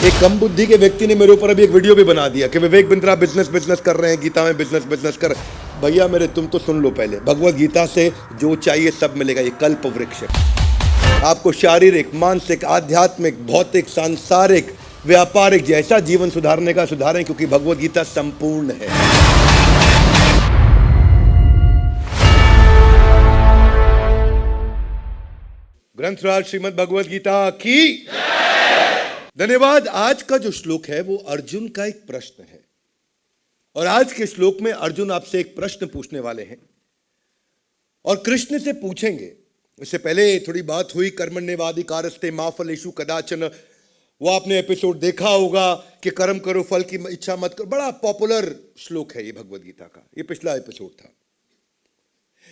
एक कम बुद्धि के व्यक्ति ने मेरे ऊपर अभी एक वीडियो भी बना दिया कि विवेक बिंद्रा बिजनेस कर रहे हैं, गीता में बिजनेस कर। भैया मेरे, तुम तो सुन लो पहले, भगवत गीता से जो चाहिए सब मिलेगा। ये कल्प वृक्ष है। आपको शारीरिक, मानसिक, आध्यात्मिक, भौतिक, सांसारिक, व्यापारिक जैसा जीवन सुधारने का सुधारें, क्योंकि भगवत गीता संपूर्ण है। ग्रंथराज श्रीमद् भगवत गीता की धन्यवाद। आज का जो श्लोक है वो अर्जुन का एक प्रश्न है, और आज के श्लोक में अर्जुन आपसे एक प्रश्न पूछने वाले हैं और कृष्ण से पूछेंगे। इससे पहले थोड़ी बात हुई, कर्मण्येवाधिकारस्ते मा फलेषु कदाचन। वो आपने एपिसोड देखा होगा कि कर्म करो फल की इच्छा मत करो। बड़ा पॉपुलर श्लोक है ये भगवत गीता का, ये पिछला एपिसोड था।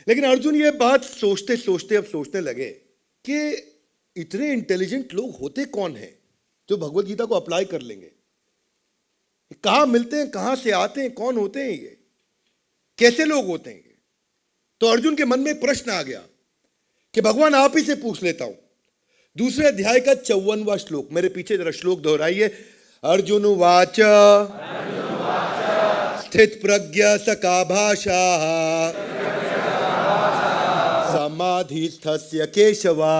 लेकिन अर्जुन ये बात सोचते सोचते अब सोचने लगे कि इतने इंटेलिजेंट लोग होते कौन हैं जो भगवत गीता को अप्लाई कर लेंगे। कहां मिलते हैं, कहां से आते हैं, कौन होते हैं ये, कैसे लोग होते हैं ये। तो अर्जुन के मन में एक प्रश्न आ गया कि भगवान आप ही से पूछ लेता हूं। दूसरे अध्याय का 54वां श्लोक, मेरे पीछे जरा श्लोक दोहराइए। अर्जुन उवाच स्थित प्रज्ञ सका भाषा समाधिस्थस्य केशवा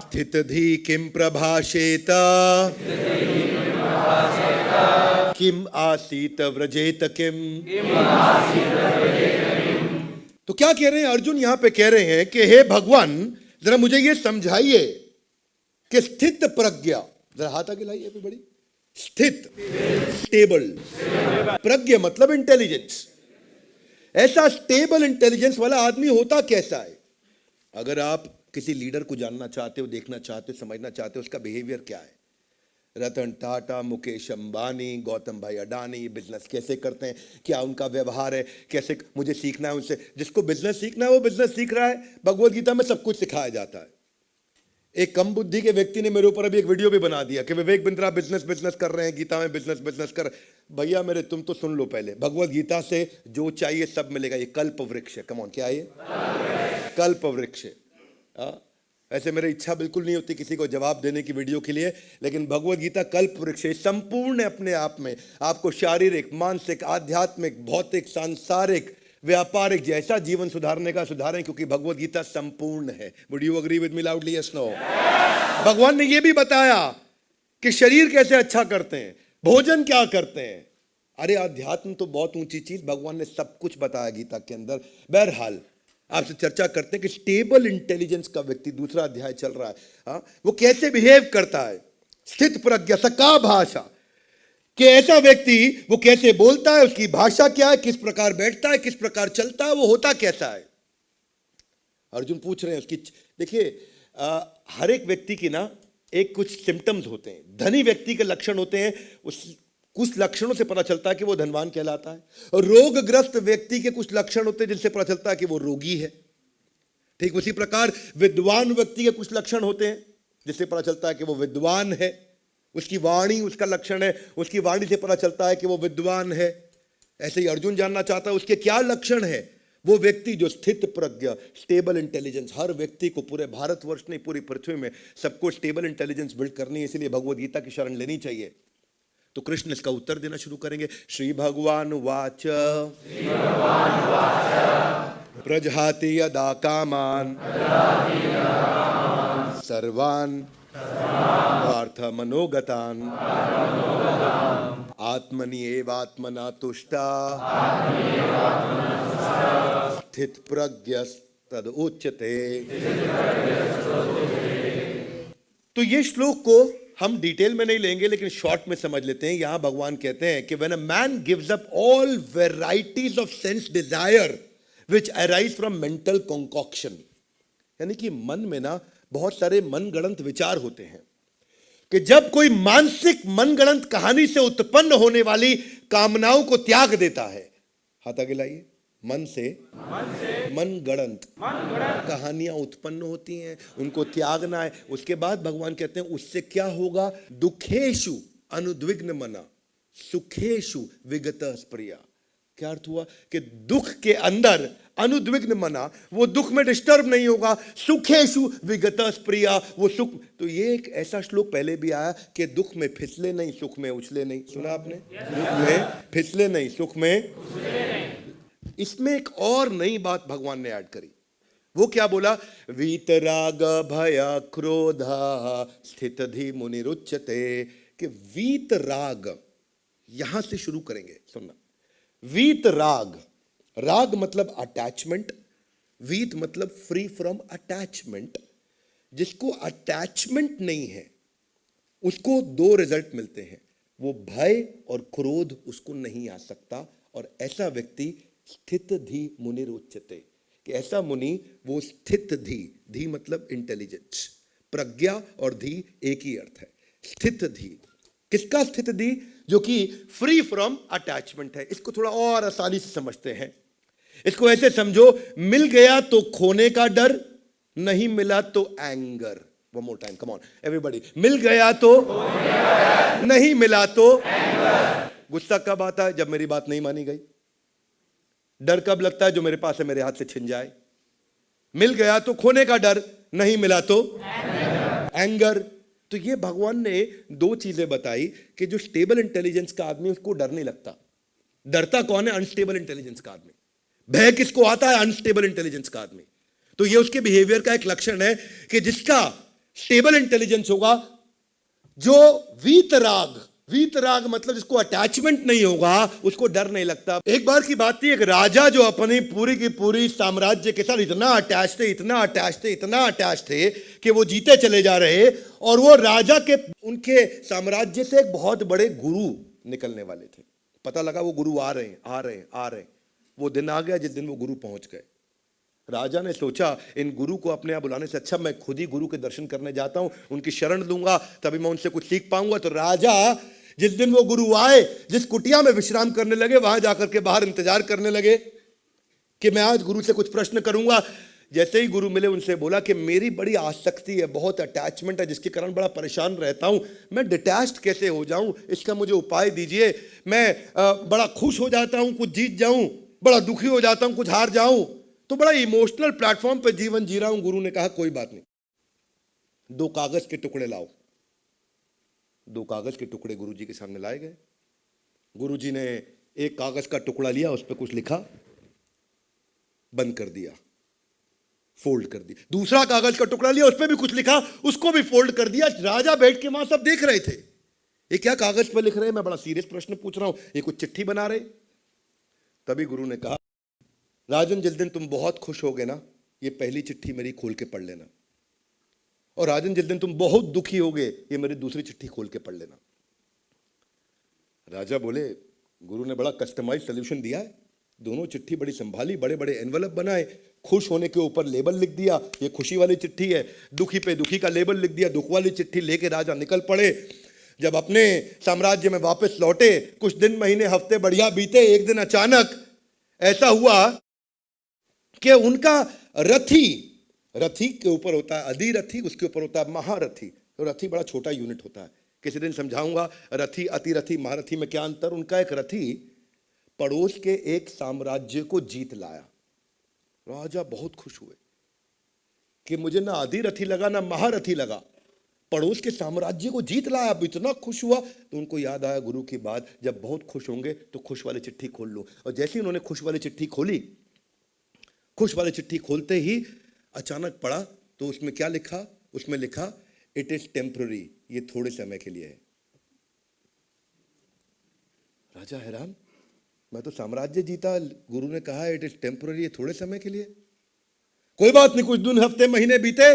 स्थित धी किम प्रभाषेत किम आसीत व्रजेत किम। तो क्या कह रहे हैं अर्जुन? यहां पे कह रहे हैं कि हे भगवान, जरा मुझे ये समझाइए कि स्थित प्रज्ञा, जरा हाथ आगे लाइए पे बड़ी, स्थित, स्टेबल, प्रज्ञा मतलब इंटेलिजेंस। ऐसा स्टेबल इंटेलिजेंस वाला आदमी होता कैसा है? अगर आप किसी लीडर को जानना चाहते हो, देखना चाहते हो, समझना चाहते हो उसका बिहेवियर क्या है, रतन टाटा, मुकेश अंबानी, गौतम भाई अडानी बिजनेस कैसे करते हैं, क्या उनका व्यवहार है, कैसे मुझे सीखना है उनसे। जिसको बिजनेस सीखना है वो बिजनेस सीख रहा है। भगवत गीता में सब कुछ सिखाया जाता है। एक कम बुद्धि के व्यक्ति ने मेरे ऊपर अभी एक वीडियो भी बना दिया कि विवेक बिंद्रा बिजनेस कर रहे हैं, गीता में बिजनेस कर। भैया मेरे, तुम तो सुन लो पहले, भगवत गीता से जो चाहिए सब मिलेगा। ये कल्प वृक्ष है। कम ऑन, क्या है ये? कल्प वृक्ष है। ऐसे मेरी इच्छा बिल्कुल नहीं होती किसी को जवाब देने की वीडियो के लिए, लेकिन भगवत गीता कल्प वृक्ष है। संपूर्ण अपने आप में आपको शारीरिक, मानसिक, आध्यात्मिक, भौतिक, सांसारिक, व्यापारिक जैसा जीवन सुधारने का सुधारें, क्योंकि भगवत गीता संपूर्ण है। Would you agree with me loudly? Yes no? भगवान ने यह भी बताया कि शरीर कैसे अच्छा करते हैं, भोजन क्या करते हैं। अरे अध्यात्म तो बहुत ऊंची चीज, भगवान ने सब कुछ बताया गीता के अंदर। बहरहाल आपसे चर्चा करते हैं कि स्टेबल इंटेलिजेंस का व्यक्ति, दूसरा अध्याय चल रहा है, हाँ, वो कैसे बिहेव करता है। स्थित प्रज्ञ सका भाषा, कि ऐसा व्यक्ति वो कैसे बोलता है, उसकी भाषा क्या है, किस प्रकार बैठता है, किस प्रकार चलता है, वो होता कैसा है। अर्जुन पूछ रहे हैं उसकी। देखिए हर एक व्यक्ति की ना एक कुछ सिम्टम्स होते हैं। धनी व्यक्ति के लक्षण होते हैं, उस कुछ लक्षणों से पता चलता है कि वो धनवान कहलाता है। और रोगग्रस्त व्यक्ति के कुछ लक्षण होते हैं जिनसे पता चलता है कि वो रोगी है। ठीक उसी प्रकार विद्वान व्यक्ति के कुछ लक्षण होते हैं जिससे पता चलता है कि वो विद्वान है। उसकी वाणी उसका लक्षण है, उसकी वाणी से पता चलता है कि वो विद्वान है। ऐसे ही अर्जुन जानना चाहता है उसके क्या लक्षण है। वो व्यक्ति जो स्थित प्रज्ञ, स्टेबल इंटेलिजेंस, हर व्यक्ति को, पूरे भारतवर्ष नहीं पूरी पृथ्वी में सबको स्टेबल इंटेलिजेंस बिल्ड करनी है, इसलिए भगवत गीता की शरण लेनी चाहिए। तो कृष्ण इसका उत्तर देना शुरू करेंगे। श्री भगवान वाच प्रजहाति यदा कामान सर्वान् पार्थ मनोगतान् आत्मनि एवात्मना तुष्टा स्थित प्रज्ञस्तद उच्यते। तो ये श्लोक को हम डिटेल में नहीं लेंगे, लेकिन शॉर्ट में समझ लेते हैं। यहां भगवान कहते हैं कि when a man gives up all varieties of sense desire which arise from mental concoction, यानी कि मन में ना बहुत सारे मनगढ़ंत विचार होते हैं, कि जब कोई मानसिक मनगढ़ंत कहानी से उत्पन्न होने वाली कामनाओं को त्याग देता है। हाथ आगे लाइए। मन से मनगढ़ंत कहानियां उत्पन्न होती हैं, उनको त्यागना है। उसके बाद भगवान कहते हैं उससे क्या होगा? दुखेशु अनुद्विग्न मना सुखेशु विगत स्प्रिया, क्या अर्थ हुआ कि दुख के अंदर अनुद्विग्न मना, वो दुख में डिस्टर्ब नहीं होगा। सुखेशु विगतः प्रिया, वो सुख। तो ये एक ऐसा श्लोक पहले भी आया कि दुख में फिसले नहीं, सुख में उछले नहीं। सुना आपने? दुख में फिसले नहीं, सुख में उछले नहीं। इसमें एक और नई बात भगवान ने ऐड करी। वो क्या बोला? वीतराग भय क्रोध स्थित धी मुनिरुच्यते। कि वीतराग, यहां से शुरू करेंगे, सुनना। वीत राग, राग मतलब अटैचमेंट, वीत मतलब फ्री फ्रॉम अटैचमेंट। जिसको अटैचमेंट नहीं है उसको दो रिजल्ट मिलते हैं, वो भय और क्रोध उसको नहीं आ सकता। और ऐसा व्यक्ति स्थित धी मुनिरुच्यते, कि ऐसा मुनि वो स्थित धी, धी मतलब इंटेलिजेंस, प्रज्ञा और धी एक ही अर्थ है। स्थित धी, किसका स्थित धी? जो कि फ्री फ्रॉम अटैचमेंट है। इसको थोड़ा और आसानी से समझते हैं। इसको ऐसे समझो, मिल गया तो खोने का डर, नहीं मिला तो anger. One more time, come on everybody. मिल गया तो नहीं मिला तो एंगर। गुस्सा कब आता है? जब मेरी बात नहीं मानी गई। डर कब लगता है? जो मेरे पास है मेरे हाथ से छिन जाए। मिल गया तो खोने का डर, नहीं मिला तो एंगर। तो ये भगवान ने दो चीजें बताई कि जो स्टेबल इंटेलिजेंस का आदमी उसको डर नहीं लगता। डरता कौन है? अनस्टेबल इंटेलिजेंस का आदमी। भय किसको आता है? अनस्टेबल इंटेलिजेंस का आदमी। तो ये उसके बिहेवियर का एक लक्षण है कि जिसका स्टेबल इंटेलिजेंस होगा, जो वीतराग, वीतराग मतलब जिसको अटैचमेंट नहीं होगा, उसको डर नहीं लगता। एक बार की बात थी, एक राजा जो अपनी पूरी की पूरी साम्राज्य के साथ इतना अटैच थे, इतना अटैच थे, इतना अटैच थे कि वो जीते चले जा रहे। और वो राजा के, उनके साम्राज्य से एक बहुत बड़े गुरु निकलने वाले थे। पता लगा वो गुरु आ रहे हैं, आ रहे हैं, आ रहे हैं। वो दिन आ गया जिस दिन वो गुरु पहुंच गए। राजा ने सोचा इन गुरु को अपने यहाँ बुलाने से अच्छा मैं खुद ही गुरु के दर्शन करने जाता हूं, उनकी शरण लूंगा, तभी मैं उनसे कुछ सीख पाऊंगा। तो राजा जिस दिन वो गुरु आए, जिस कुटिया में विश्राम करने लगे, वहां जाकर के बाहर इंतजार करने लगे कि मैं आज गुरु से कुछ प्रश्न करूंगा। जैसे ही गुरु मिले, उनसे बोला कि मेरी बड़ी आसक्ति है, बहुत अटैचमेंट है, जिसके कारण बड़ा परेशान रहता हूं। मैं डिटैच्ड कैसे हो जाऊं, इसका मुझे उपाय दीजिए। मैं बड़ा खुश हो जाता हूं, कुछ जीत जाऊं, बड़ा दुखी हो जाता हूं, कुछ हार जाऊं, तो बड़ा इमोशनल प्लेटफॉर्म पर जीवन जी रहा हूं। गुरु ने कहा कोई बात नहीं, दो कागज के टुकड़े लाओ। दो कागज के टुकड़े गुरुजी के सामने लाए गए। गुरुजी ने एक कागज का टुकड़ा लिया, उस पर कुछ लिखा, बंद कर दिया, फोल्ड कर दिया। दूसरा कागज का टुकड़ा लिया, उस पर भी कुछ लिखा, उसको भी फोल्ड कर दिया। राजा बैठ के वहां सब देख रहे थे, ये क्या कागज पर लिख रहे हैं? मैं बड़ा सीरियस प्रश्न पूछ रहा हूं, ये कुछ चिट्ठी बना रहे। तभी गुरु ने कहा, राजन जिस दिन तुम बहुत खुश होगे ना, ये पहली चिट्ठी मेरी खोल के पढ़ लेना। और राजन जिस दिन तुम बहुत दुखी होगे, ये मेरी दूसरी चिट्ठी खोल के पढ़ लेना। राजा बोले, गुरु ने बड़ा कस्टमाइज सोल्यूशन दिया है। दोनों चिट्ठी बड़ी संभाली, बड़े बड़े एनवलप बनाए, खुश होने के ऊपर लेबल लिख दिया, ये खुशी वाली चिट्ठी है। दुखी पे दुखी का लेबल लिख दिया, दुख वाली चिट्ठी लेके राजा निकल पड़े। जब अपने साम्राज्य में वापस लौटे, कुछ दिन, महीने, हफ्ते बढ़िया बीते। एक दिन अचानक ऐसा हुआ कि उनका रथी, रथी के ऊपर होता है अधिरथी, उसके ऊपर होता है महारथी। तो रथी बड़ा छोटा यूनिट होता है, किसी दिन समझाऊंगा रथी, अतिरथी, महारथी में क्या अंतर। उनका एक रथी पड़ोस के एक साम्राज्य को जीत लाया। राजा बहुत खुश हुए कि मुझे ना अधिरथी लगा ना महारथी लगा, पड़ोस के साम्राज्य को जीत लाया। अब इतना खुश हुआ तो उनको याद आया गुरु की बात, जब बहुत खुश होंगे तो खुश वाली चिट्ठी खोल लो। और जैसे ही उन्होंने खुश वाली चिट्ठी खोली, खुश वाली चिट्ठी खोलते ही अचानक पढ़ा तो उसमें क्या लिखा? उसमें लिखा इट इज टेम्पररी, ये थोड़े समय के लिए है। राजा हैरान, मैं तो साम्राज्य जीता, गुरु ने कहा इट इज टेम्पररी, ये थोड़े समय के लिए। कोई बात नहीं, कुछ दिन, हफ्ते, महीने बीते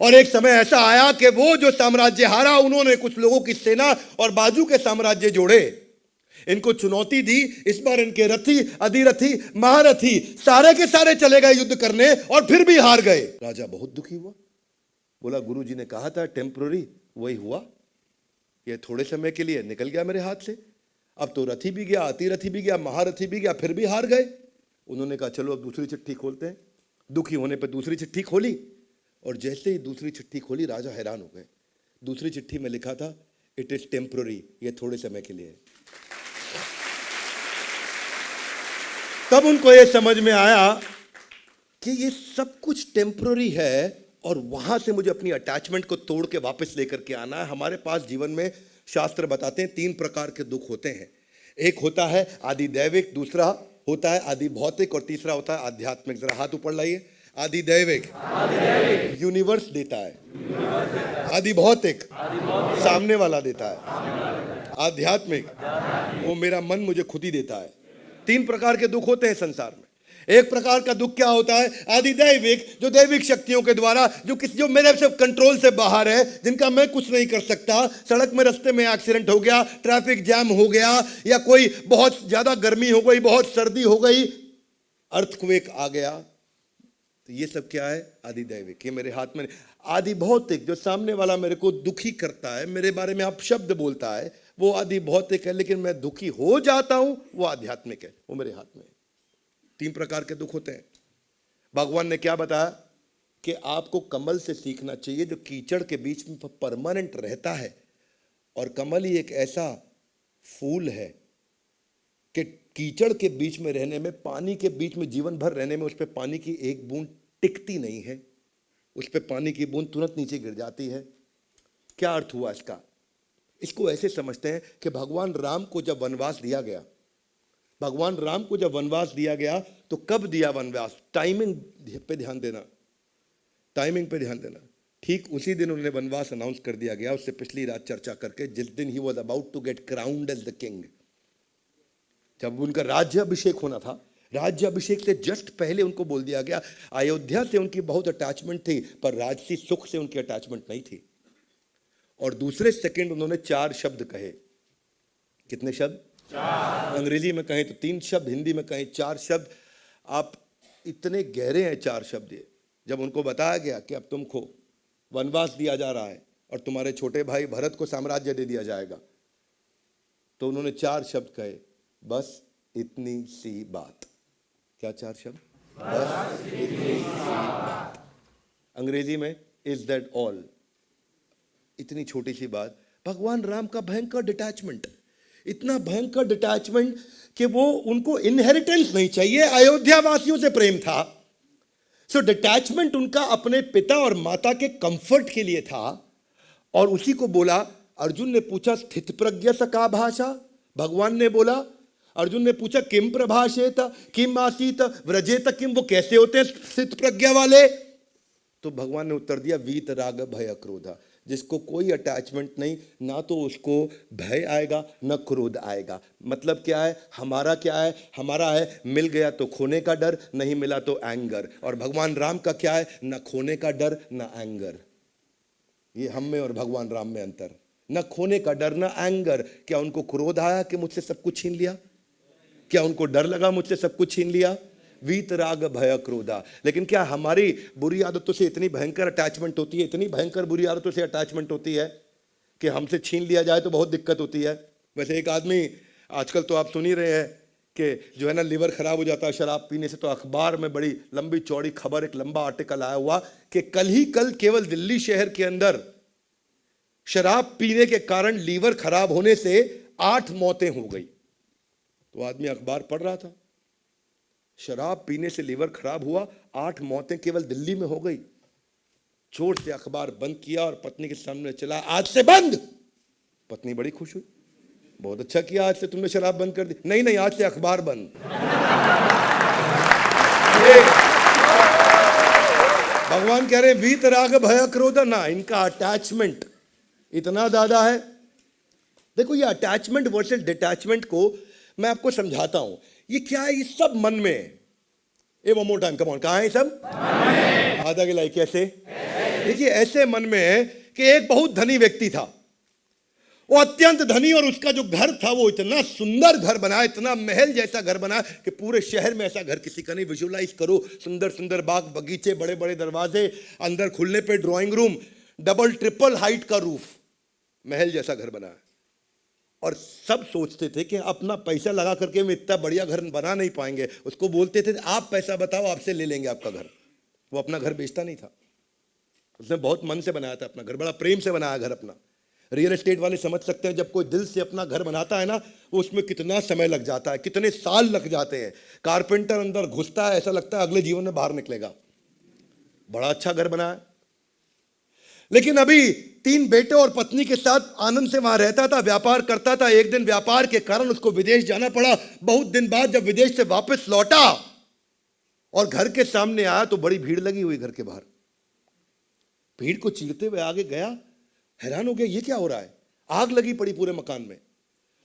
और एक समय ऐसा आया कि वो जो साम्राज्य हारा, उन्होंने कुछ लोगों की सेना और बाजू के साम्राज्य जोड़े, इनको चुनौती दी। इस बार इनके रथी, अधिरथी, महारथी सारे के सारे चले गए युद्ध करने और फिर भी हार गए। राजा बहुत दुखी हुआ, बोला गुरु जी ने कहा था टेम्पररी, वही हुआ, ये थोड़े समय के लिए निकल गया मेरे हाथ से। अब तो रथी भी गया, अतिरथी भी गया, महारथी भी गया, फिर भी हार गए। उन्होंने कहा चलो अब दूसरी चिट्ठी खोलते हैं। दुखी होने पर दूसरी चिट्ठी खोली और जैसे ही दूसरी चिट्ठी खोली, राजा हैरान हो गए। दूसरी चिट्ठी में लिखा था इट इज टेम्पररी, ये थोड़े समय के लिए है। तब उनको ये समझ में आया कि ये सब कुछ टेम्पररी है और वहां से मुझे अपनी अटैचमेंट को तोड़ के वापस लेकर के आना है। हमारे पास जीवन में शास्त्र बताते हैं 3 प्रकार के दुख होते हैं। एक होता है आदि दैविक, दूसरा होता है आदि भौतिक और तीसरा होता है आध्यात्मिक। जरा हाथ ऊपर लाइए। आदि दैविक यूनिवर्स देता है, आदि भौतिक सामने वाला देता है, आध्यात्मिक वो मेरा मन मुझे खुद ही देता है। 3 प्रकार के दुख होते हैं संसार में। एक प्रकार का दुख क्या होता है? आदि दैविक, जो दैविक शक्तियों के द्वारा, जो मेरे से कंट्रोल से बाहर है, जिनका मैं कुछ नहीं कर सकता। सड़क में रास्ते में एक्सीडेंट हो गया, ट्रैफिक जैम हो गया, या कोई बहुत ज्यादा गर्मी हो गई, बहुत सर्दी हो गई, अर्थक्वेक आ गया, तो ये सब क्या है? आदि दैविक। ये मेरे हाथ में। आदि भौतिक, जो सामने वाला मेरे को दुखी करता है, मेरे बारे में आप शब्द बोलता है, वो आदि भौतिक है, लेकिन मैं दुखी हो जाता हूं, वो आध्यात्मिक है, वो मेरे हाथ में है। 3 प्रकार के दुख होते हैं। भगवान ने क्या बताया कि आपको कमल से सीखना चाहिए, जो कीचड़ के बीच में परमानेंट रहता है। और कमल ही एक ऐसा फूल है कि कीचड़ के बीच में रहने में, पानी के बीच में जीवन भर रहने में, उस पर पानी की एक बूंद टिकती नहीं है, उस पर पानी की बूंद तुरंत नीचे गिर जाती है। क्या अर्थ हुआ इसका? इसको ऐसे समझते हैं कि भगवान राम को जब वनवास दिया गया, भगवान राम को जब वनवास दिया गया, तो कब दिया वनवास? टाइमिंग पे ध्यान देना, टाइमिंग पे ध्यान देना। ठीक उसी दिन उन्हें वनवास अनाउंस कर दिया गया, उससे पिछली रात चर्चा करके, जिस दिन he was about to get crowned as the king. जब उनका राज्य अभिषेक होना था, राज्य अभिषेक से जस्ट पहले उनको बोल दिया गया। अयोध्या से उनकी बहुत अटैचमेंट थी, पर राजसी सुख से उनकी अटैचमेंट नहीं थी। और दूसरे सेकंड उन्होंने 4 शब्द कहे। कितने शब्द? 4। अंग्रेजी में कहें तो 3 शब्द, हिंदी में कहें 4 शब्द। आप इतने गहरे हैं 4 शब्द ये। जब उनको बताया गया कि अब तुमको वनवास दिया जा रहा है और तुम्हारे छोटे भाई भरत को साम्राज्य दे दिया जाएगा, तो उन्होंने 4 शब्द कहे, बस इतनी सी बात। क्या 4 शब्द? बस इतनी सी बात। अंग्रेजी में इज दैट ऑल। इतनी छोटी सी बात। भगवान राम का भयंकर डिटैचमेंट, इतना भयंकर डिटैचमेंट कि वो, उनको इनहेरिटेंस नहीं चाहिए, अयोध्या वासियों से प्रेम था। सो डिटैचमेंट उनका अपने पिता और माता के कंफर्ट के लिए था। और उसी को बोला, अर्जुन ने पूछा स्थित प्रज्ञ स का भाषा? भगवान ने बोला, अर्जुन ने पूछा किम प्रभाषेत किम आसीत व्रजेत किम, वो कैसे होते हैं स्थित प्रज्ञा वाले? तो भगवान ने उत्तर दिया, वीत राग भय क्रोधा। जिसको कोई अटैचमेंट नहीं, ना तो उसको भय आएगा न क्रोध आएगा। मतलब क्या है? हमारा क्या है? हमारा है मिल गया तो खोने का डर, नहीं मिला तो एंगर। और भगवान राम का क्या है? न खोने का डर न एंगर। ये हम में और भगवान राम में अंतर। न खोने का डर न एंगर। क्या उनको क्रोध आया कि मुझसे सब कुछ छीन लिया? क्या उनको डर लगा मुझसे सब कुछ छीन लिया? वीत राग भय क्रोधा। लेकिन क्या हमारी बुरी आदतों से इतनी भयंकर अटैचमेंट होती है, इतनी भयंकर बुरी आदतों से अटैचमेंट होती है कि हमसे छीन लिया जाए तो बहुत दिक्कत होती है। वैसे एक आदमी, आजकल तो आप सुन ही रहे हैं कि जो है ना, लिवर खराब हो जाता है शराब पीने से। तो अखबार में बड़ी लंबी चौड़ी खबर, एक लंबा आर्टिकल आया हुआ कि कल केवल दिल्ली शहर के अंदर शराब पीने के कारण लीवर खराब होने से 8 मौतें हो गई। तो आदमी अखबार पढ़ रहा था, शराब पीने से लीवर खराब हुआ, 8 मौतें केवल दिल्ली में हो गई। जोर से अखबार बंद किया और पत्नी के सामने चला, आज से बंद। पत्नी बड़ी खुश हुई, बहुत अच्छा किया, आज से तुमने शराब बंद कर दी। नहीं, आज से अखबार बंद। भगवान कह रहे वीत राग भय क्रोध ना। इनका अटैचमेंट इतना ज्यादा है। देखो, ये अटैचमेंट वर्सेस डिटैचमेंट को मैं आपको समझाता हूं। ये क्या है? ये सब मन में है। A one more time, come on. कहां है सब? आधा गिलाई। कैसे? देखिए, ऐसे मन में है कि एक बहुत धनी व्यक्ति था, वो अत्यंत धनी, और उसका जो घर था वो इतना सुंदर घर बना, इतना महल जैसा घर बना कि पूरे शहर में ऐसा घर किसी का नहीं। विजुअलाइज करो, सुंदर सुंदर बाग बगीचे, बड़े बड़े दरवाजे, अंदर खुलने पे drawing room, double triple height का रूफ, महल जैसा घर बना है। और सब सोचते थे कि अपना पैसा लगा करके हम इतना बढ़िया घर बना नहीं पाएंगे। उसको बोलते थे आप पैसा बताओ, आपसे ले लेंगे आपका घर। वो अपना घर बेचता नहीं था, उसने बहुत मन से बनाया था अपना घर, बड़ा प्रेम से बनाया घर अपना। रियल एस्टेट वाले समझ सकते हैं, जब कोई दिल से अपना घर बनाता है ना, वो उसमें कितना समय लग जाता है, कितने साल लग जाते हैं। कारपेंटर अंदर घुसता है, ऐसा लगता है अगले जीवन में बाहर निकलेगा। बड़ा अच्छा घर बना है, लेकिन अभी 3 बेटे और पत्नी के साथ आनंद से वहां रहता था, व्यापार करता था। एक दिन व्यापार के कारण उसको विदेश जाना पड़ा। बहुत दिन बाद जब विदेश से वापस लौटा और घर के सामने आया तो बड़ी भीड़ लगी हुई घर के बाहर। भीड़ को चीरते हुए आगे गया, हैरान हो गया, ये क्या हो रहा है? आग लगी पड़ी पूरे मकान में,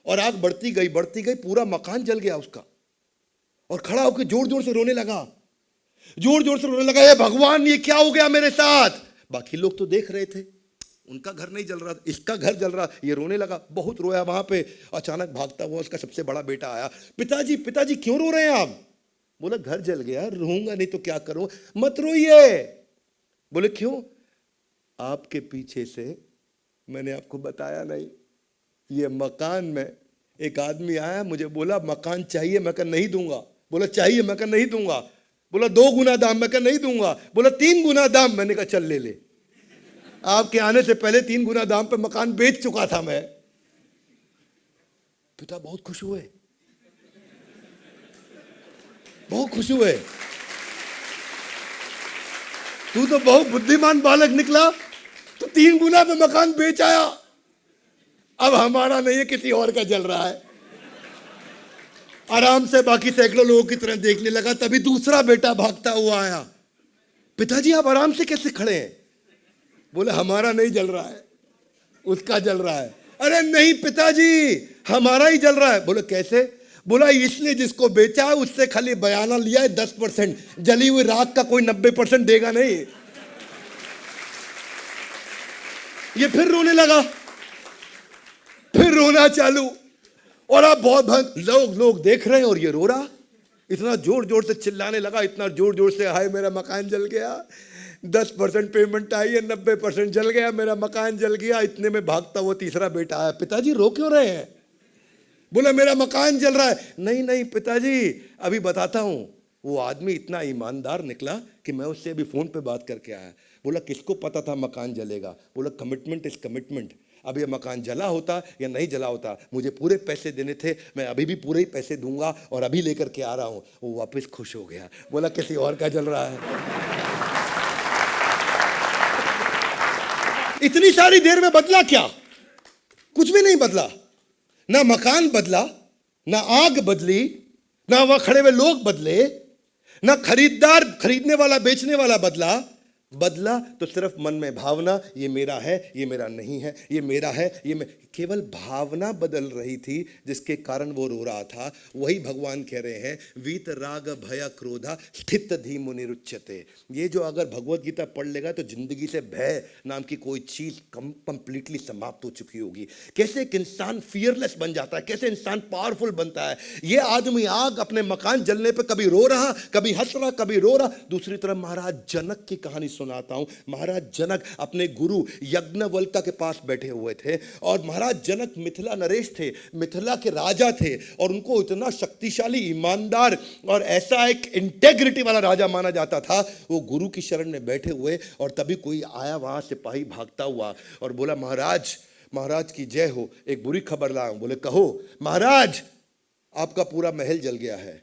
और आग बढ़ती गई, पूरा मकान जल गया उसका। और खड़ा होकर जोर जोर से रोने लगा, हे भगवान, ये क्या हो गया मेरे साथ? बाकी लोग तो देख रहे थे, उनका घर नहीं जल रहा, इसका घर जल रहा। ये रोने लगा, बहुत रोया। वहां पे अचानक भागता हुआ उसका सबसे बड़ा बेटा आया। पिताजी क्यों रो रहे हैं आप? बोला घर जल गया, रोऊंगा नहीं तो क्या करूं। मत रोइए। बोले क्यों? आपके पीछे से मैंने आपको बताया नहीं, ये मकान में एक आदमी आया, मुझे बोला मकान चाहिए, मैं कहा नहीं दूंगा। बोला चाहिए, मैं कहा नहीं दूंगा। बोला 2 गुना दाम, मैं कहा नहीं दूंगा। बोला 3 गुना दाम, मैंने कहा चल ले ले। आपके आने से पहले 3 गुना दाम पे मकान बेच चुका था मैं। पिता बहुत खुश हुए, बहुत खुश हुए। तू तो बहुत बुद्धिमान बालक निकला, तो 3 गुना पे मकान बेच आया। अब हमारा नहीं है, किसी और का जल रहा है। आराम से बाकी सैकड़ों लोगों की तरह देखने लगा। तभी दूसरा बेटा भागता हुआ आया। पिताजी आप आराम से कैसे खड़े हैं? बोले हमारा नहीं जल रहा है, उसका जल रहा है। अरे नहीं पिताजी, हमारा ही जल रहा है। बोले कैसे? बोला इसने जिसको बेचा है उससे खाली बयाना लिया है 10%, जली हुई राख का कोई 90% देगा नहीं। ये फिर रोने लगा, फिर रोना चालू। और अब बहुत लोग देख रहे हैं और ये रो रहा। इतना जोर जोर से चिल्लाने लगा, इतना जोर जोर से, हाय मेरा मकान जल गया, 10% पेमेंट आई है, 90% जल गया, मेरा मकान जल गया। इतने में भागता हुआ तीसरा बेटा आया। पिताजी रो क्यों रहे हैं? बोला मेरा मकान जल रहा है। नहीं नहीं पिताजी, अभी बताता हूं। वो आदमी इतना ईमानदार निकला कि मैं उससे अभी फोन पे बात करके आया। बोला किसको पता था मकान जलेगा? बोला कमिटमेंट इज कमिटमेंट। अब ये मकान जला होता या नहीं जला होता, मुझे पूरे पैसे देने थे, मैं अभी भी पूरे ही पैसे दूंगा और अभी लेकर के आ रहा हूं। वो वापस खुश हो गया। बोला किसी और का जल रहा है। इतनी सारी देर में बदला क्या? कुछ भी नहीं बदला। ना मकान बदला, ना आग बदली, ना वहां खड़े हुए लोग बदले, ना खरीददार, खरीदने वाला बेचने वाला बदला तो सिर्फ मन में भावना, ये मेरा है, ये मेरा नहीं है, ये मेरा है, केवल भावना बदल रही थी जिसके कारण वो रो रहा था। वही भगवान कह रहे हैं, वीत राग भय क्रोधा स्थित धीमु निरुच्यते। ये जो अगर भगवत गीता पढ़ लेगा तो जिंदगी से भय नाम की कोई चीज कंप्लीटली समाप्त हो चुकी होगी। कैसे एक इंसान फियरलेस बन जाता है, कैसे इंसान पावरफुल बनता है। ये आदमी आग अपने मकान जलने पे कभी रो रहा, कभी हंस रहा, कभी रो रहा। दूसरी तरफ महाराज जनक की कहानी सुनाता हूं। महाराज जनक अपने गुरु यज्ञवल्क्य के पास बैठे हुए थे, और महाराज जनक मिथिला नरेश थे, मिथिला के राजा थे, और उनको इतना शक्तिशाली, ईमानदार और ऐसा एक इंटेग्रिटी वाला राजा माना जाता था। वो गुरु की शरण में बैठे हुए, और तभी कोई आया वहां सिपाही भागता हुआ और बोला महाराज की जय हो, एक बुरी खबर लाया हूं। बोले कहो। महाराज आपका पूरा महल जल गया है,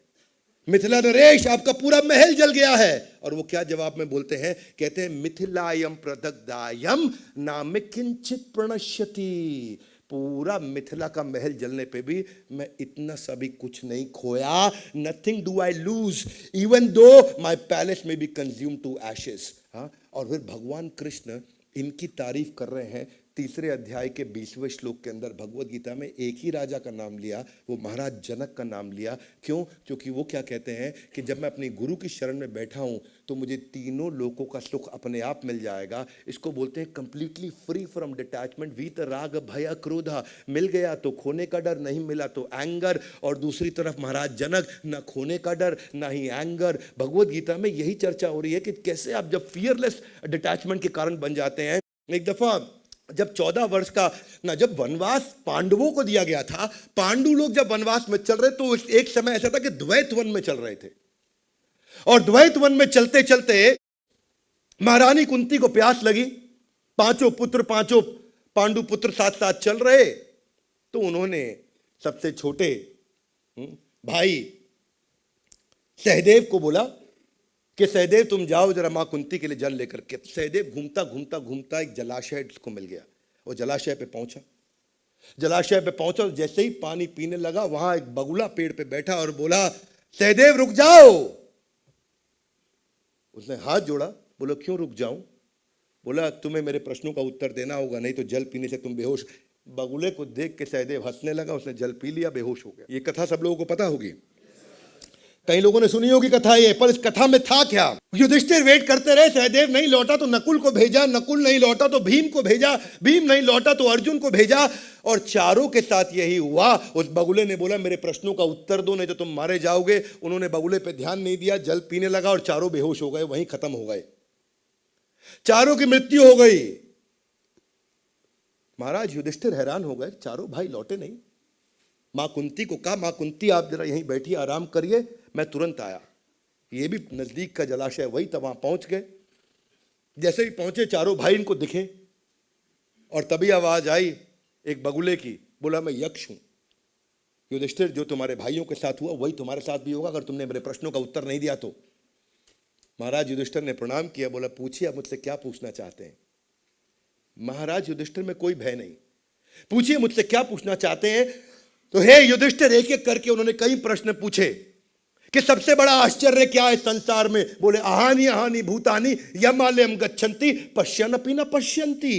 मिथिला नरेश आपका पूरा महल जल गया है। और वो क्या जवाब में बोलते हैं? कहते हैं मिथिलायम प्रदग्धायम नाम किंचित प्रणश्यति। पूरा मिथिला का महल जलने पे भी मैं इतना सा भी कुछ नहीं खोया। Nothing do I lose even though my palace में बी कंज्यूम टू एशेस। हाँ, और फिर भगवान कृष्ण इनकी तारीफ कर रहे हैं। 3 अध्याय के 20वें श्लोक के अंदर भगवत गीता में एक ही राजा का नाम लिया, वो महाराज जनक का नाम लिया। क्यों? क्योंकि वो क्या कहते हैं कि जब मैं अपने गुरु की शरण में बैठा हूं तो मुझे तीनों लोकों का सुख अपने आप मिल जाएगा। इसको बोलते हैं कंप्लीटली फ्री फ्रॉम डिटैचमेंट। वीत राग भय क्रोधा, मिल गया तो खोने का डर, नहीं मिला तो एंगर। और दूसरी तरफ महाराज जनक, ना खोने का डर ना ही एंगर। भगवत गीता में यही चर्चा हो रही है कि कैसे आप जब फियरलेस डिटैचमेंट के कारण बन जाते हैं। एक दफा जब 14 वर्ष का जब वनवास पांडवों को दिया गया था, पांडु लोग जब वनवास में चल रहे तो एक समय ऐसा था कि द्वैत वन में चल रहे थे, और द्वैत वन में चलते चलते महारानी कुंती को प्यास लगी। पांचों पांडु पुत्र साथ साथ चल रहे, तो उन्होंने सबसे छोटे भाई सहदेव को बोला कि सहदेव तुम जाओ जरा मां कुंती के लिए जल लेकर के। सहदेव घूमता घूमता घूमता एक जलाशय को मिल गया। वो जलाशय पे पहुंचा, जलाशय पे पहुंचा, जैसे ही पानी पीने लगा, वहां एक बगुला पेड़ पे बैठा और बोला, सहदेव रुक जाओ। उसने हाथ जोड़ा, बोला क्यों रुक जाऊं? बोला तुम्हें मेरे प्रश्नों का उत्तर देना होगा, नहीं तो जल पीने से तुम बेहोश। बगुले को देख के सहदेव हंसने लगा, उसने जल पी लिया, बेहोश हो गया। ये कथा सब लोगों को पता होगी, कई लोगों ने सुनी होगी कथा ये, पर इस कथा में था क्या? युधिष्ठिर वेट करते रहे, सहदेव नहीं लौटा तो नकुल को भेजा, नकुल नहीं लौटा तो भीम को भेजा, भीम नहीं लौटा तो अर्जुन को भेजा, और चारों के साथ यही हुआ। उस बगुले ने बोला मेरे प्रश्नों का उत्तर दो, नहीं तो तुम मारे जाओगे। उन्होंने बगुले पे ध्यान नहीं दिया, जल पीने लगा और चारों बेहोश हो गए, वहीं खत्म हो गए, चारों की मृत्यु हो गई। महाराज युधिष्ठिर हैरान हो गए, चारों भाई लौटे नहीं। मां कुंती को कहा, मां कुंती आप जरा यहीं बैठिए, आराम करिए, मैं तुरंत आया। ये भी नजदीक का जलाशय वही था, वहां पहुंच गए। जैसे ही पहुंचे चारों भाई इनको दिखे, और तभी आवाज आई एक बगुले की, बोला मैं यक्ष हूं। युधिष्ठिर जो तुम्हारे भाइयों के साथ हुआ वही तुम्हारे साथ भी होगा, अगर तुमने मेरे प्रश्नों का उत्तर नहीं दिया तो। महाराज युधिष्ठिर ने प्रणाम किया, बोला पूछिए आप मुझसे क्या पूछना चाहते हैं। महाराज युधिष्ठिर में कोई भय नहीं, पूछिए मुझसे क्या पूछना चाहते हैं। तो हे युधिष्ठिर, एक एक करके उन्होंने कई प्रश्न पूछे कि सबसे बड़ा आश्चर्य क्या है संसार में। बोले अहानि अहानि भूतानि यमालयम गच्छन्ति पश्यन्नपि न पश्यन्ति।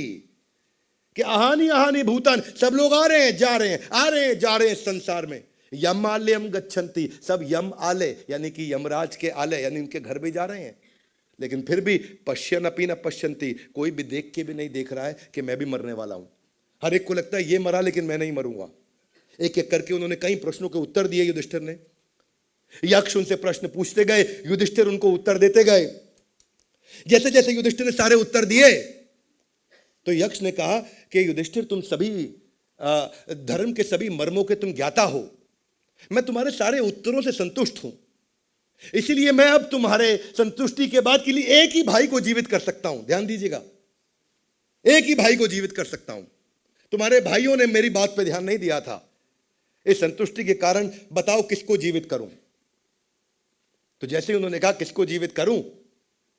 कि अहानि अहानि भूतान, सब लोग आ रहे हैं जा रहे हैं, आ रहे हैं जा रहे हैं संसार में। यमालयम गच्छन्ति, सब यम आलय यानी कि यमराज के आलय यानी उनके घर भी जा रहे हैं, लेकिन फिर भी पश्यन्नपि न पश्यन्ति, कोई भी देख के भी नहीं देख रहा है कि मैं भी मरने वाला हूं। हर एक को लगता है ये मरा लेकिन मैं नहीं मरूंगा। एक एक करके उन्होंने कई प्रश्नों के उत्तर दिए युधिष्ठिर ने। यक्ष उनसे प्रश्न पूछते गए, युधिष्ठिर उनको उत्तर देते गए। जैसे जैसे युधिष्ठिर ने सारे उत्तर दिए, तो यक्ष ने कहा कि युधिष्ठिर तुम सभी धर्म के सभी मर्मों के तुम ज्ञाता हो, मैं तुम्हारे सारे उत्तरों से संतुष्ट हूं, इसलिए मैं अब तुम्हारे संतुष्टि के बाद के लिए एक ही भाई को जीवित कर सकता हूं। ध्यान दीजिएगा, एक ही भाई को जीवित कर सकता हूं। तुम्हारे भाइयों ने मेरी बात पे ध्यान नहीं दिया था, इस संतुष्टि के कारण बताओ किसको जीवित करूं। तो जैसे ही उन्होंने कहा किसको जीवित करूं,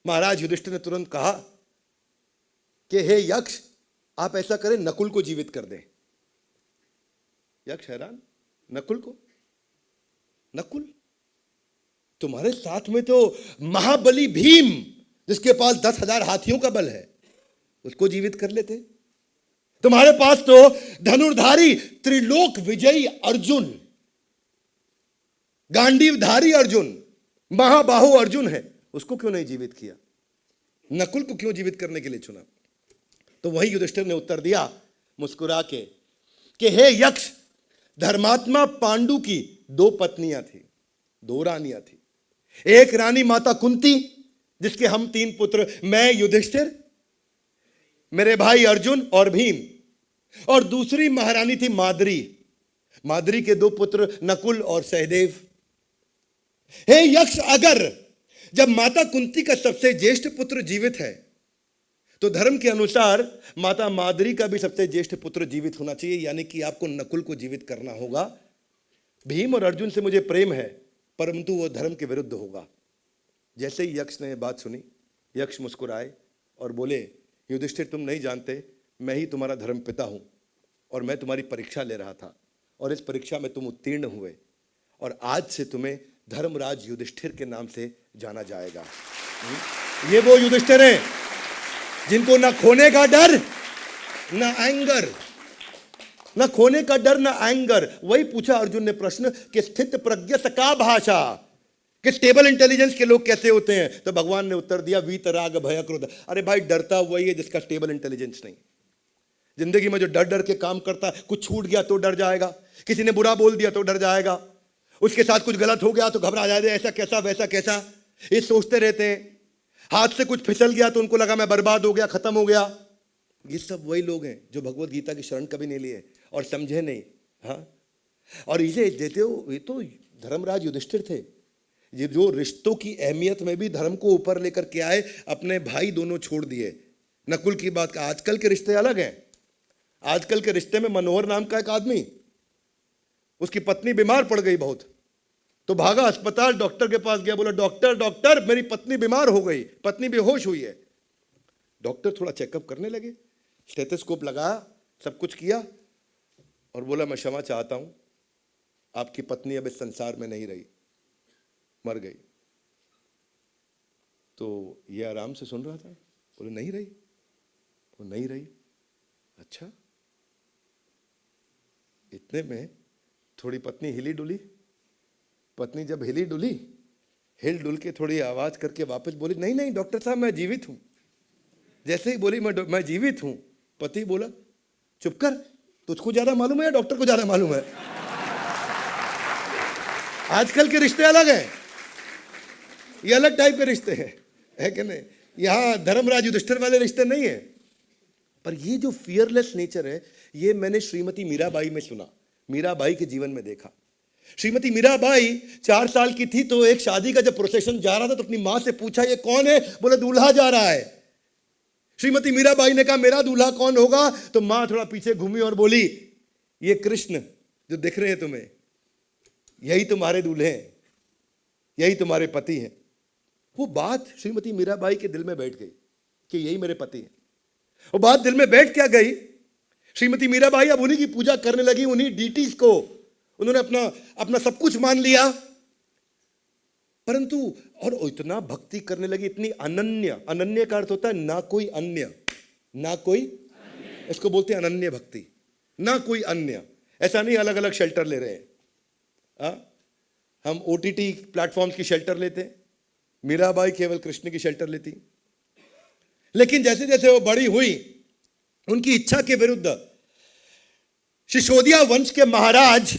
महाराज युधिष्ठिर ने तुरंत कहा कि हे यक्ष, आप ऐसा करें नकुल को जीवित कर दें। यक्ष हैरान, नकुल को? नकुल तुम्हारे साथ में तो महाबली भीम जिसके पास 10,000 हाथियों का बल है, उसको जीवित कर लेते। तुम्हारे पास तो धनुर्धारी त्रिलोक विजयी अर्जुन, गांडीवधारी अर्जुन, महाबाहु अर्जुन है, उसको क्यों नहीं जीवित किया? नकुल को क्यों जीवित करने के लिए चुना? तो वही युधिष्ठिर ने उत्तर दिया मुस्कुरा के कि हे यक्ष, धर्मात्मा पांडु की 2 पत्नियां थी, 2 रानियां थी। एक रानी माता कुंती जिसके हम 3 पुत्र, मैं युधिष्ठिर, मेरे भाई अर्जुन और भीम, और दूसरी महारानी थी माद्री, माद्री के 2 पुत्र नकुल और सहदेव। हे यक्ष, अगर जब माता कुंती का सबसे ज्येष्ठ पुत्र जीवित है तो धर्म के अनुसार माता माद्री का भी सबसे ज्येष्ठ पुत्र जीवित होना चाहिए, यानी कि आपको नकुल को जीवित करना होगा। भीम और अर्जुन से मुझे प्रेम है, परंतु वो धर्म के विरुद्ध होगा। जैसे ही यक्ष ने यह बात सुनी, यक्ष मुस्कुराए और बोले युधिष्ठिर, तुम नहीं जानते, मैं ही तुम्हारा धर्म पिता हूं और मैं तुम्हारी परीक्षा ले रहा था, और इस परीक्षा में तुम उत्तीर्ण हुए, और आज से तुम्हें धर्मराज युधिष्ठिर के नाम से जाना जाएगा। ये वो युधिष्ठिर हैं जिनको ना खोने का डर, ना एंगर, ना खोने का डर, ना एंगर। वही पूछा अर्जुन ने प्रश्न कि स्थित प्रज्ञ का भाषा, कि स्टेबल इंटेलिजेंस के लोग कैसे होते हैं? तो भगवान ने उत्तर दिया वीतराग भय क्रोध। अरे भाई, डरता वही है जिसका स्टेबल इंटेलिजेंस नहीं। जिंदगी में जो डर डर के काम करता है, कुछ छूट गया तो डर जाएगा, किसी ने बुरा बोल दिया तो डर जाएगा, उसके साथ कुछ गलत हो गया तो घबरा जाएगा, ऐसा कैसा वैसा कैसा, ये सोचते रहते हैं। हाथ से कुछ फिसल गया तो उनको लगा मैं बर्बाद हो गया, खत्म हो गया। ये सब वही लोग हैं जो भगवत गीता की शरण कभी नहीं लिए और समझे नहीं। हाँ, और इसे देते हो, ये तो धर्मराज युधिष्ठिर थे, ये जो रिश्तों की अहमियत में भी धर्म को ऊपर लेकर के आए, अपने भाई दोनों छोड़ दिए। नकुल की बात का, आजकल के रिश्ते अलग हैं, आजकल के रिश्ते में मनोहर नाम का एक आदमी, उसकी पत्नी बीमार पड़ गई बहुत, तो भागा अस्पताल, डॉक्टर के पास गया, बोला डॉक्टर डॉक्टर मेरी पत्नी बीमार हो गई, पत्नी बेहोश हुई है। डॉक्टर थोड़ा चेकअप करने लगे, स्टेथोस्कोप लगाया, सब कुछ किया और बोला मैं क्षमा चाहता हूं, आपकी पत्नी अब इस संसार में नहीं रही, मर गई। तो ये आराम से सुन रहा था, बोले नहीं रही, वो नहीं रही। अच्छा, इतने में थोड़ी पत्नी हिली डुली, पत्नी जब हिली डुली, हिल डुल के थोड़ी आवाज करके वापस बोली नहीं नहीं डॉक्टर साहब मैं जीवित हूं। जैसे ही बोली मैं जीवित हूं, पति बोला चुप कर, तुझको ज्यादा मालूम है या डॉक्टर को ज्यादा मालूम है? आजकल के रिश्ते अलग हैं, ये अलग टाइप के रिश्ते हैं, है कि नहीं? यहां धर्मराज युधिष्ठिर वाले रिश्ते नहीं है। पर ये जो फियरलेस नेचर है, ये मैंने श्रीमती मीराबाई में सुना, मीराबाई के जीवन में देखा। श्रीमती मीराबाई 4 साल की थी तो एक शादी का जब प्रोसेशन जा रहा था तो अपनी मां से पूछा ये कौन है? बोले दूल्हा जा रहा है। श्रीमती मीराबाई ने कहा मेरा दूल्हा कौन होगा? तो मां थोड़ा पीछे घूमी और बोली ये कृष्ण जो दिख रहे हैं तुम्हें, यही तुम्हारे दूल्हे हैं, यही तुम्हारे पति हैं। वो बात श्रीमती मीराबाई के दिल में बैठ गई कि यही मेरे पति हैं। वो बात दिल में बैठ क्या गई, श्रीमती मीराबाई अब उन्हीं की पूजा करने लगी, उन्हीं डीटीज को उन्होंने अपना सब कुछ मान लिया। परंतु और इतना भक्ति करने लगी, इतनी अनन्य, अनन्य का अर्थ होता है ना कोई अन्य, ना कोई, इसको बोलते हैं अनन्य भक्ति, ना कोई अन्य। ऐसा नहीं अलग अलग शेल्टर ले रहे हैं, हम ओटीटी प्लेटफॉर्म्स की शेल्टर लेते हैं, मीराबाई केवल कृष्ण की शेल्टर लेती। लेकिन जैसे जैसे वो बड़ी हुई, उनकी इच्छा के विरुद्ध शिशोदिया वंश के महाराज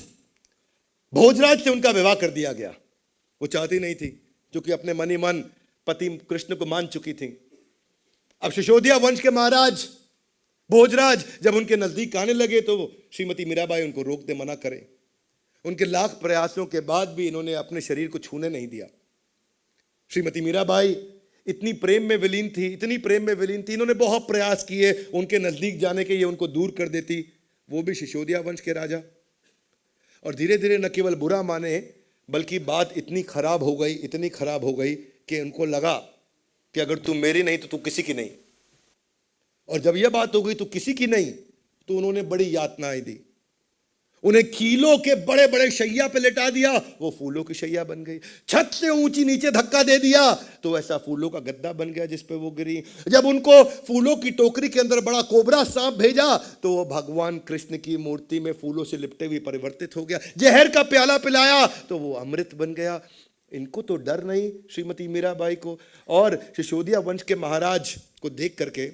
भोजराज से उनका विवाह कर दिया गया। वो चाहती नहीं थी, क्योंकि अपने मन ही मन पति कृष्ण को मान चुकी थी। अब शिशोदिया वंश के महाराज भोजराज जब उनके नजदीक आने लगे तो श्रीमती मीराबाई उनको रोक दे, मना करे। उनके लाख प्रयासों के बाद भी इन्होंने अपने शरीर को छूने नहीं दिया। श्रीमती मीराबाई इतनी प्रेम में विलीन थी, इतनी प्रेम में विलीन थी, इन्होंने बहुत प्रयास किए उनके नजदीक जाने के, ये उनको दूर कर देती, वो भी शिशोदिया वंश के राजा। और धीरे धीरे न केवल बुरा माने, बल्कि बात इतनी खराब हो गई, इतनी खराब हो गई कि उनको लगा कि अगर तू मेरी नहीं तो तू किसी की नहीं। और जब यह बात हो गई तू किसी की नहीं, तो उन्होंने बड़ी यातनाएं दी। उन्हें कीलों के बड़े बड़े शैया पे लेटा दिया, वो फूलों की शैया बन गई। छत से ऊंची नीचे धक्का दे दिया तो ऐसा फूलों का गद्दा बन गया जिस पे वो गिरी। जब उनको फूलों की टोकरी के अंदर बड़ा कोबरा सांप भेजा तो वो भगवान कृष्ण की मूर्ति में फूलों से लिपटे हुए परिवर्तित हो गया। जहर का प्याला पिलाया तो वो अमृत बन गया। इनको तो डर नहीं श्रीमती मीराबाई को। और शिशोदिया वंश के महाराज को देख करके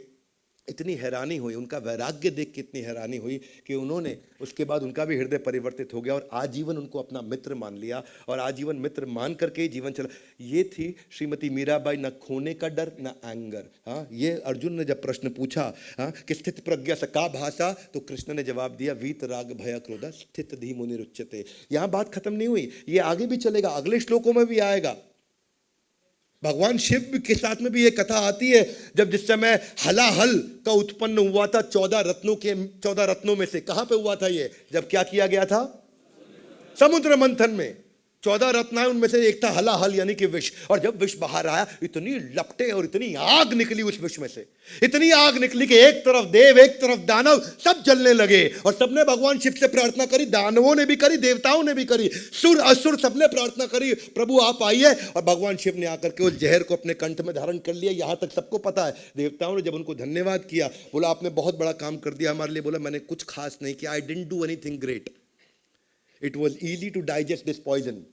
इतनी हैरानी हुई, उनका वैराग्य देख के इतनी हैरानी हुई कि उन्होंने उसके बाद उनका भी हृदय परिवर्तित हो गया और आजीवन उनको अपना मित्र मान लिया और आजीवन मित्र मान करके ही जीवन चला। ये थी श्रीमती मीराबाई, न खोने का डर न एंगर। हाँ, ये अर्जुन ने जब प्रश्न पूछा कि स्थित प्रज्ञा स का भाषा, तो कृष्ण ने जवाब दिया वीत राग भय क्रोध स्थित धी मुनि रुच्यते। यहाँ बात खत्म नहीं हुई, ये आगे भी चलेगा, अगले श्लोकों में भी आएगा। भगवान शिव के साथ में भी ये कथा आती है, जब जिस समय हलाहल का उत्पन्न हुआ था 14 रत्नों में से। कहां पे हुआ था ये? जब क्या किया गया था? समुद्र मंथन में 14 रत्न, उनमें से एक था हलाहल यानी कि विष। और जब विष बाहर आया, इतनी लपटे और इतनी आग निकली उस विष में से, इतनी आग निकली कि एक तरफ देव एक तरफ दानव सब जलने लगे। और सबने भगवान शिव से प्रार्थना करी, दानवों ने भी करी, देवताओं ने भी करी, सुर असुर सबने प्रार्थना करी, प्रभु आप आइए। और भगवान शिव ने आकर के उस जहर को अपने कंठ में धारण कर लिया। यहां तक सबको पता है। देवताओं ने जब उनको धन्यवाद किया, बोला आपने बहुत बड़ा काम कर दिया हमारे लिए। बोला मैंने कुछ खास नहीं किया, I didn't do anything great, it was easy to digest this poison.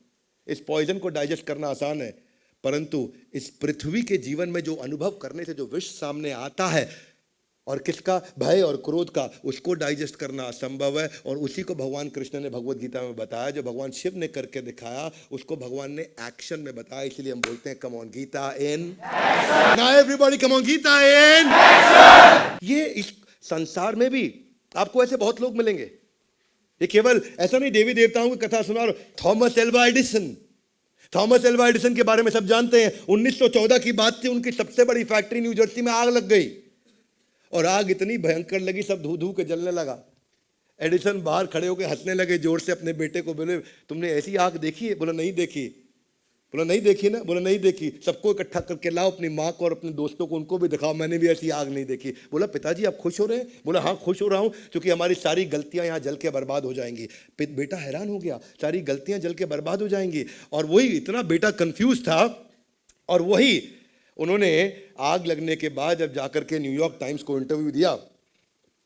इस पॉइजन को डाइजेस्ट करना आसान है, परंतु इस पृथ्वी के जीवन में जो अनुभव करने से जो विष सामने आता है, और किसका? भय और क्रोध का, उसको डाइजेस्ट करना असंभव है। और उसी को भगवान कृष्ण ने भगवत गीता में बताया। जो भगवान शिव ने करके दिखाया, उसको भगवान ने एक्शन में बताया। इसलिए हम बोलते हैं come on Gita in action. Now everybody come on Gita in action. ये इस संसार में भी आपको ऐसे बहुत लोग मिलेंगे। ये केवल ऐसा नहीं देवी देवताओं की कथा सुना। थॉमस एल्वा एडिसन के बारे में सब जानते हैं। 1914 की बात थी, उनकी सबसे बड़ी फैक्ट्री न्यू जर्सी में आग लग गई और आग इतनी भयंकर लगी, सब धू धू के जलने लगा। एडिसन बाहर खड़े होकर हंसने लगे जोर से, अपने बेटे को बोले, तुमने ऐसी आग देखी है? बोला नहीं देखी। बोला नहीं देखी ना? बोला नहीं देखी। सबको इकट्ठा करके लाओ, अपनी माँ को और अपने दोस्तों को, उनको भी दिखाओ, मैंने भी ऐसी आग नहीं देखी। बोला पिताजी आप खुश हो रहे हैं? बोला हाँ खुश हो रहा हूँ, क्योंकि हमारी सारी गलतियां यहाँ जल के बर्बाद हो जाएंगी। बेटा हैरान हो गया, सारी गलतियां जल के बर्बाद हो जाएंगी। और वही इतना बेटा कंफ्यूज था, और वही उन्होंने आग लगने के बाद जब जाकर के न्यूयॉर्क टाइम्स को इंटरव्यू दिया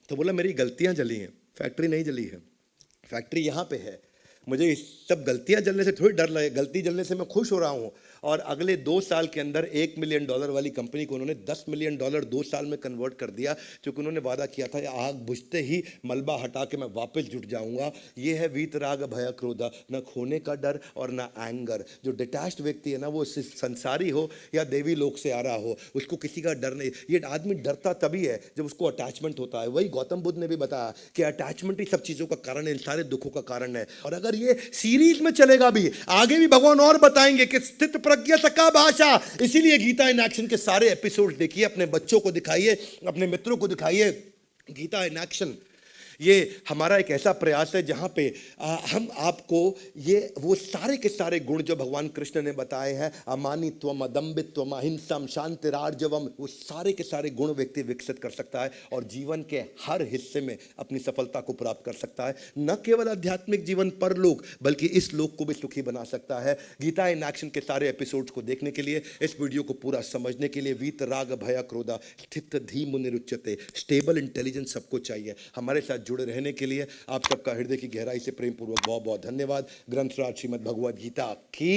तो बोला मेरी गलतियां जली हैं, फैक्ट्री नहीं जली है, फैक्ट्री यहाँ पे है। मुझे इस सब गलतियां जलने से थोड़ी डर लगे, गलती जलने से मैं खुश हो रहा हूँ। और अगले 2 साल के अंदर $1 मिलियन वाली कंपनी को उन्होंने $10 मिलियन 2 साल में कन्वर्ट कर दिया, क्योंकि उन्होंने वादा किया था आग बुझते ही मलबा हटा के मैं वापस जुट जाऊंगा। ये है वीतराग भय क्रोधा, न खोने का डर और न एंगर। जो डिटैच्ड व्यक्ति है ना, वो संसारी हो या देवी लोक से आ रहा हो, उसको किसी का डर नहीं। ये आदमी डरता तभी है जब उसको अटैचमेंट होता है। वही गौतम बुद्ध ने भी बताया कि अटैचमेंट ही सब चीज़ों का कारण है, इन सारे दुखों का कारण है। और अगर ये सीरीज में चलेगा भी, आगे भी भगवान और बताएंगे कि स्थित प्रज्ञ सका भाषा। इसीलिए गीता इन एक्शन के सारे एपिसोड देखिए, अपने बच्चों को दिखाइए, अपने मित्रों को दिखाइए गीता इन एक्शन। ये हमारा एक ऐसा प्रयास है जहाँ पे हम आपको ये वो सारे के सारे गुण जो भगवान कृष्ण ने बताए हैं, अमानित्वम, अदम्बित्वम, अहिंसम, शांतिरार्जवम, वो सारे के सारे गुण व्यक्ति विकसित कर सकता है और जीवन के हर हिस्से में अपनी सफलता को प्राप्त कर सकता है। न केवल आध्यात्मिक जीवन परलोक, बल्कि इस लोक को भी सुखी बना सकता है। गीता इन एक्शन के सारे एपिसोड्स को देखने के लिए, इस वीडियो को पूरा समझने के लिए, वीत राग भय क्रोधा स्थित धीम निरुच्यते, स्टेबल इंटेलिजेंस सबको चाहिए। हमारे साथ जुड़े रहने के लिए आप सबका हृदय की गहराई से प्रेम पूर्वक बहुत बहुत धन्यवाद। ग्रंथराज श्रीमद् भगवद गीता की